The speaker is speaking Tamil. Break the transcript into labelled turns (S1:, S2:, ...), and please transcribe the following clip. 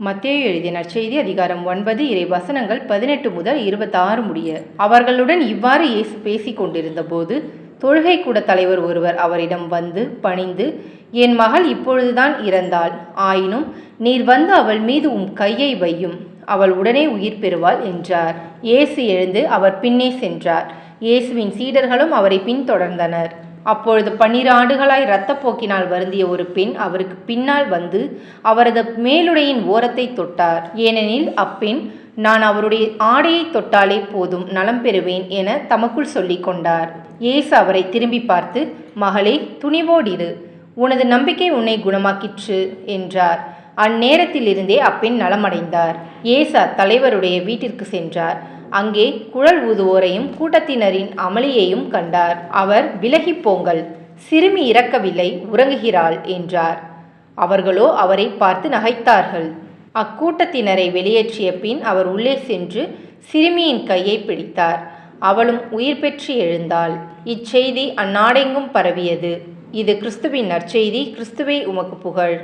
S1: மத்தேயு எழுதிய நற்செய்தி அதிகாரம் 9 இறைவசனங்கள் 18 முதல் 26 முடிய. அவர்களுடன் இவ்வாறு இயேசு பேசிக் கொண்டிருந்த போது தொழுகை கூட தலைவர் ஒருவர் அவரிடம் வந்து பணிந்து, என் மகள் இப்பொழுதுதான் இறந்தாள். ஆயினும் நீர் வந்து அவள் மீது கையை வையும், அவள் உடனே உயிர் பெறுவாள் என்றார். இயேசு எழுந்து அவர் பின்னே சென்றார். இயேசுவின் சீடர்களும் அவரை பின்தொடர்ந்தனர். அப்பொழுது 12 ஆண்டுகளாய் இரத்தப்போக்கினால் வருந்திய ஒரு பெண் அவருக்கு பின்னால் வந்து அவரது மேலுடையின் ஓரத்தை தொட்டார். ஏனெனில் அப்பெண், நான் அவருடைய ஆடையை தொட்டாலே போதும், நலம் பெறுவேன் என தமக்குள் சொல்லிக் கொண்டார். இயேசு அவரை திரும்பி பார்த்து, மகளே, துணிவோடிரு, உனது நம்பிக்கை உன்னை குணமாக்கிற்று என்றார். அந்நேரத்திலிருந்தே அப்பெண் நலமடைந்தார். இயேசு அத்தலைவருடைய வீட்டிற்கு சென்றார். அங்கே குழல் ஊதுவோரையும் கூட்டத்தினரின் அமளியையும் கண்டார். அவர், விலகி போங்கள், சிறுமி இறக்கவில்லை, உறங்குகிறாள் என்றார். அவர்களோ அவரை பார்த்து நகைத்தார்கள். அக்கூட்டத்தினரை வெளியேற்றிய பின் அவர் உள்ளே சென்று சிறுமியின் கையை பிடித்தார். அவளும் உயிர் பெற்று எழுந்தாள். இச்செய்தி அந்நாடெங்கும் பரவியது. இது கிறிஸ்துவின் நற்செய்தி. கிறிஸ்துவே உமக்கு புகழ்.